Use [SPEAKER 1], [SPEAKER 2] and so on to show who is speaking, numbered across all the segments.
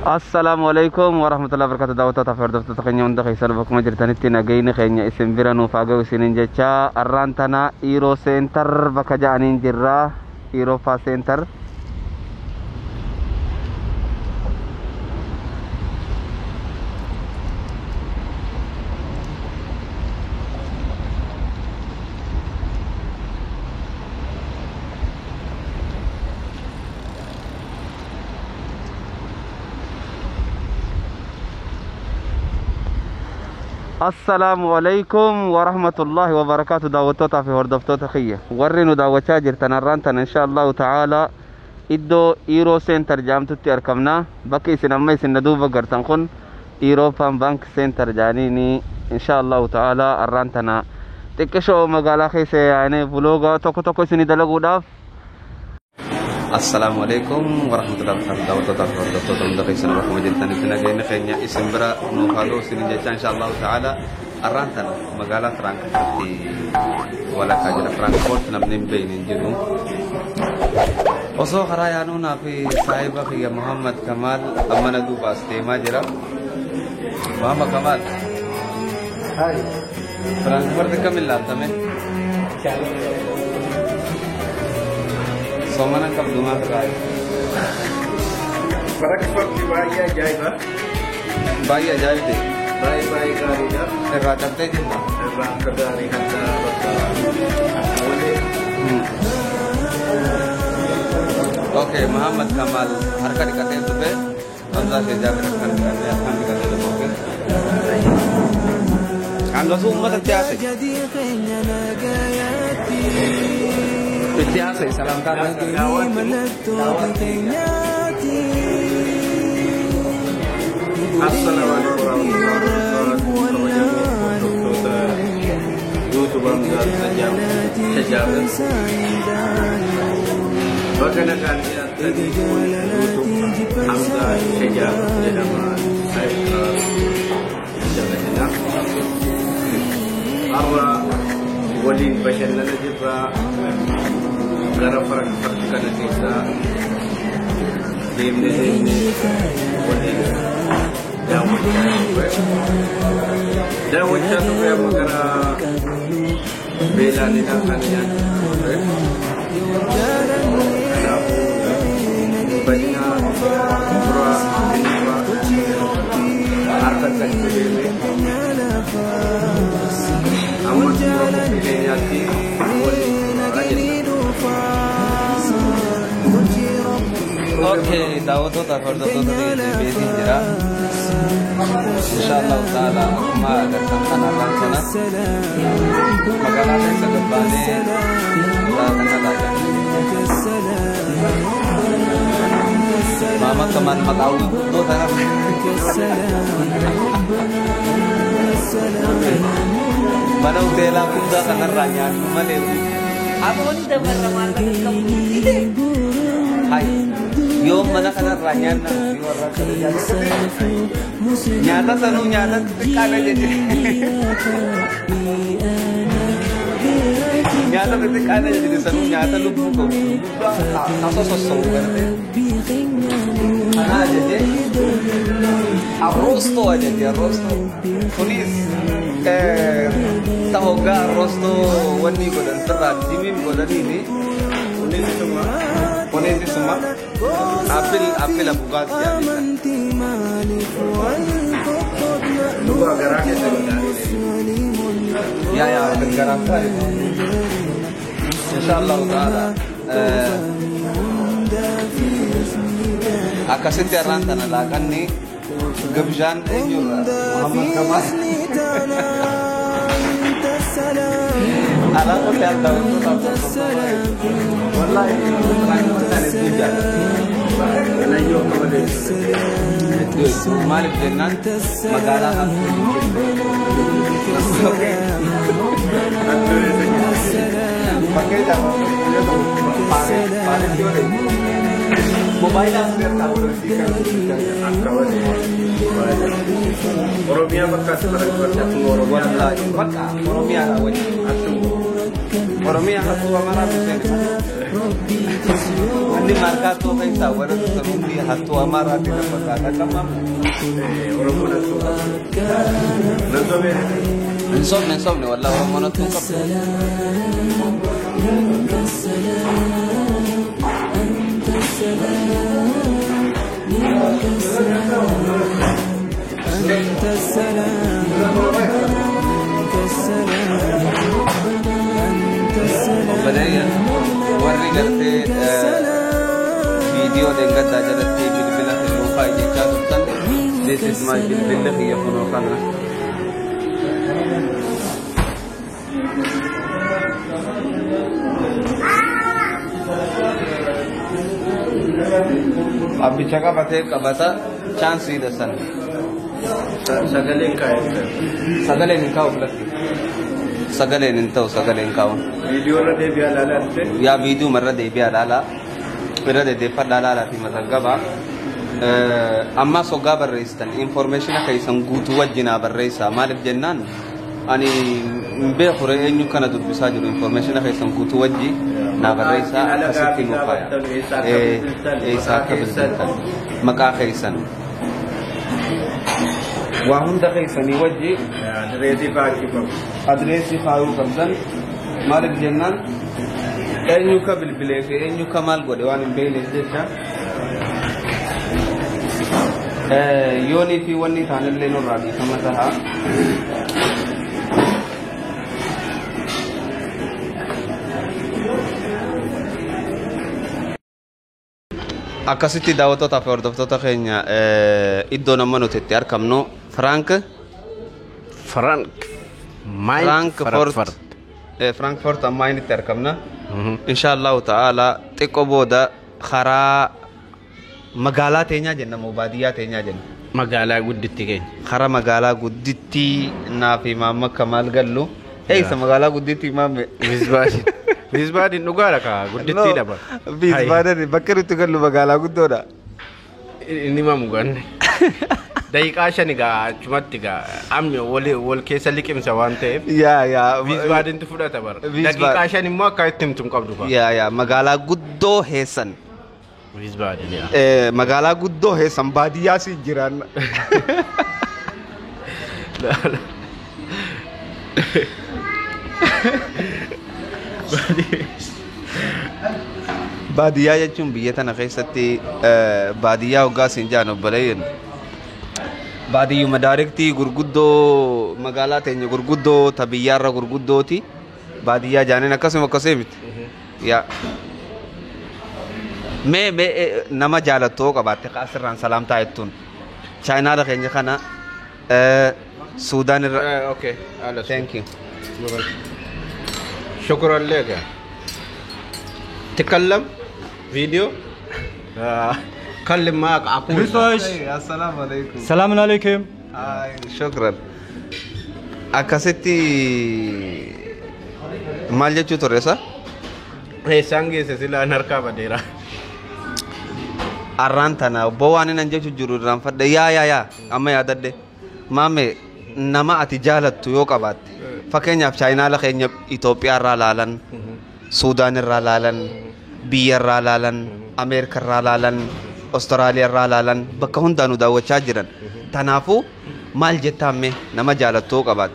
[SPEAKER 1] Assalamualaikum warahmatullahi wabarakatuh. Daawwattoota fi hordoftoota keenya hunda keessan bakkuma jirtanitti nagayni keenya isin bira nuuf haa ga'u isiniin jecha arraan tana Iroo Seentar bakka ja'aniin jirra. Irooffaa Seentar. Assalamualaikum warahmatullahi wabarakatuh. Daawwattoota fi hordoftoota kiyya warri nu daawwachaa jirtan arraan tana inshaallahu ta'ala iddoo Iroo Seentar jedhamtutti argamna. Bakki isin amma isin na duuba gartan kun Irooffaan Bank Seentar jedhaniini inshaallahu ta'ala arraan tana xiqqishoo magaalaa keessa yaa'anii vlooga tokko tokko isin dalaguudhaaf. Assalamualaikum warahmatullahi wabarakatuh. Daawwattoota fi hordoftoota hunda keessan bakkuma jirtanitti nagayni keenya isin bira nuuf haa ga'u isiniin jecha inshaallahu ta'ala arraan tana magaalaa Firaankifoorti walakkaa jira. Firaankifoort namni hin beekne hin jiru. Osoo karaa yaanuunaa fi saahiba kiyya Muhammad Kamaal amma na duubaas deemaa jira. Muhammad Kamaal. Hai. Firaankifoorti kamiin laaltame? Somanan kabdu maa ta'e.
[SPEAKER 2] Firaankifoorti baay'ee ajaa'iba.
[SPEAKER 1] Baay'ee ajaa'ibde.
[SPEAKER 2] Baay'ee gaariidha.
[SPEAKER 1] Irraa qabdee jirta.
[SPEAKER 2] Irraa akka gaarii kan ta'an bakka waliin.
[SPEAKER 1] Okay, Muhammad Kamal harka dikatee dhufe wantoota ishee jaabira kan dhiqatee harkaan dikatee dhufe. Hangasu uummatatti haase. Itti haase salamtaan
[SPEAKER 2] Assalamualaikum warahmatullahi wabarakatuh. YouTuber tajam sejabat. Bagaimana tadi YouTube Hamza sejabat dalam saya jaga-jaga. Arwa walin bashan lana jibra gara Firaankifoort kana keessa deemne walin daawwachaa turre amma gara beelaanidha kan nyaannu kanaafuu badina furaa dinnifa harka kan deeme amma suura keenyaatti waliin
[SPEAKER 1] okay, daawwattoota fi hordoftoota beetiin jira. Inshaallahu ta'ala akkuma agartan kanarraan kana magaalaa keessa gabbaanee kana laajan. Muhammad Kamal maqaawwi guddoo tanaaf. Mana hoteelaa guddaa kanarraa nyaannu malee. Aboon dabarra maal hai yoom mana kanarraa nyaanna warra nyaata sanuu nyaata xixiqqaadha jechuudha. Nyaata xixiqqaadha jechuudha sanuu nyaata lubbuu qabu asoo sossoobu gartee kanaa ajajee arroostoo ajajee arroostoo kunis tahoggaa arroostoo wanni godhan sirraa dimiin godhaniini kunis isuma apil abugaati
[SPEAKER 2] lupa geraknya sudah
[SPEAKER 1] ya bergerak insyaallah taala akasitti arraan tana laaqan ni gabjaan eenyurra Muhammad Kamal ala kulli hal daawwattoota wallahi Malik jennan magaalaa pakai mobile Oromia bekas Oromia Oromia hatu amara bisene Andi markato kaisa wala turundi hatu amara tina pakada tamam
[SPEAKER 2] Oromo natu
[SPEAKER 1] Nensom wala Oromo natu بداية وري قرتي فيديو دنگت داجلتي بالبلا في الوفاي جيتشا تن this is my بالله هي فنوقنا अभी चका बते कबता चांस ही दसन
[SPEAKER 2] Sagale kaya
[SPEAKER 1] सगले निकाह उपलब्ध सगले निंतो सगले निकाह
[SPEAKER 2] Video na debi alala ate
[SPEAKER 1] या वीडियो मर्रा दे भी आला फिर दे दे पर डाला थी मतलब गबा अम्मा सोगा बर रईस्तन इंफॉर्मेशन कई संगूत वजना बर रईसा मालिक जन्नान अनि बे खुरे एन्यू कना दुब बिसाजु इंफॉर्मेशन कई संगूत वजी ना बर रईसा असति मुफाया ए साका बिसन मका कईसन वाहुन दकईसनी वजी
[SPEAKER 2] Ready baki bak
[SPEAKER 1] adresi faru kamsan malik jennan enyu ka bilbile ke enyu kamal gode wani bele jecha yoni fi wani tanalle no rabi kamata ha akkasitti daawwattoota fi hordoftoota keenya iddoo nama nuti itti argamnu Frankfurt amma inni itti argamna inshallah ta'ala xiqqoo booda karaa magaalaa teenyaa jenna moo baadiyyaa teenyaa jenna
[SPEAKER 3] magaalaa gudditti keenya
[SPEAKER 1] karaa magaalaa gudditti naa fi maamma Kamaal gallu eessa magaalaa gudditti maamme
[SPEAKER 3] Wiesbaden dhugaadha ka gudditti dhaba
[SPEAKER 1] Wiesbaden bakka nuti gallu magaalaa guddoodha
[SPEAKER 3] inni mamu ganne daqiiqaa shani gaa achumatti gaa amni wal keessa liqimsa waan ta'eef
[SPEAKER 1] yaa
[SPEAKER 3] Wiesbaden tu fudhata bara daqiiqaa shani immoo akka itti himtu qabdu fa
[SPEAKER 1] yaa magaalaa guddoo heessan
[SPEAKER 3] Wiesbaden yaa
[SPEAKER 1] magaalaa guddoo heessan baadiyyaa si jiran baadiyyaa jechuun biyya tana keessatti baadiyyaa hoggaa siin jaan obboleeyyan baadiyyuma daarektii gurguddoo magaalaa teenya gurguddoo ta biyyaarra gurguddooti baadiyyaa jaaniin akkasuma akkasii miti yaa mee nama jaalattoo qabaatte kaasirraan salaamtaa jettuun chaayinaadha keenya kana suudaan irra
[SPEAKER 3] okay
[SPEAKER 1] thank you
[SPEAKER 3] شكرا لك تكلم فيديو كلم معك أقول
[SPEAKER 1] السلام عليكم
[SPEAKER 4] السلام عليكم
[SPEAKER 1] شكرا أكاسيتي مالجة توريسا
[SPEAKER 3] هي سانجي سيلا نركب ديرا
[SPEAKER 1] أرانتنا بواني ننجح جرور رامفد يا أما يا دد مامي نما أتجاهلت تويوك أبات فكينيا في China la kenya Ethiopia ralalan Sudan ralalan Biya ralalan America ralalan Australia ralalan bakka hundanu daawwachaa jiran tanaafu maal jettame nama jaalattuu qabaat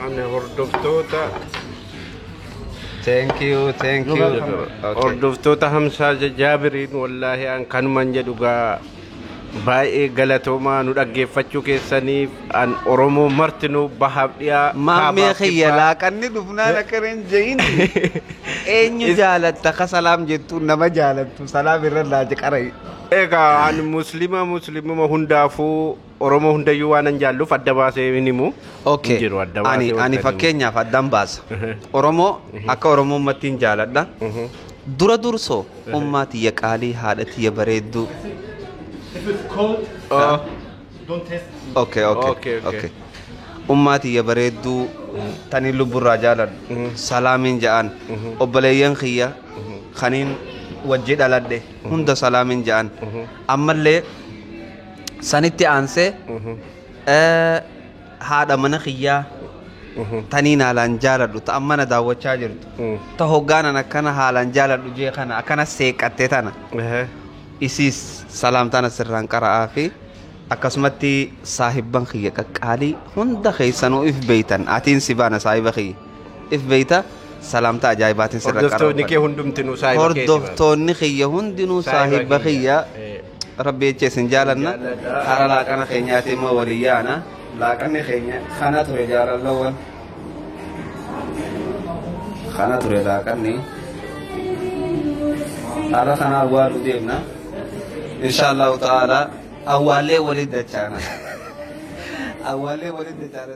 [SPEAKER 3] أنا هردفتوتا
[SPEAKER 1] thank you
[SPEAKER 3] هردفتوتا همسا جابرين والله أن كانوا من جدوغا baay'ee galatoomaa nu dhaggeeffachuu keessaniif an Oromoo martinuu bahabdhiyaa
[SPEAKER 1] maamee khiyya laaqanni dhufnaan akka reenjayin eenyu jaalatta ka salaam jettu nama jaalattu salaam irra laaje qaray
[SPEAKER 3] egaa an muslimuma hundaafuu Oromoo hundayyuu waan an jaalluuf adda baasee hinimu
[SPEAKER 1] okay ani fakkeenyaaf addan baasa Oromoo akka Oromoomattiin jaaladha dura dursoo ummaatiyya qaalii haadhatiyya bareedduu
[SPEAKER 4] If it's cold, don't test me.
[SPEAKER 1] Okay. Ummati ya bareeddu tani lubburraa jaaladhu salaamin ja'an obboleeyyan kiyya kaniin wajji dhaladhe hunda salaamin ja'an ammallee sanitti aansee haadha mana kiyyaa taniin haalaan jaaladhu ta ammana daawwachaa jirtu ta hoggaanan akkana haalaan jaaladhu jee kana akkana seeqatte tana isiis salaamtaan asirraan qara'aa fi akkasumatti saahibban kiyya qaqqaalii hunda keessanuu if beeytan atiin si baana saahiba kiyya if beeyta salaamtaa ajaa'ibaatiin sirra qara'u
[SPEAKER 3] hordoftoonni kee hundumtinuu saahiba keeti
[SPEAKER 1] hordoftoonni kiyya hundinuu saahiba kiyya rabbi echeesin jaalanna hara laaqana keenyaati immoo waliyyaana laaqanni keenya kana ture jaalallawwan kana ture laaqanni hara kana awwaalu deemna inshaallahu ta'ala awwaalee walid dachaana awwaalee walid dachaana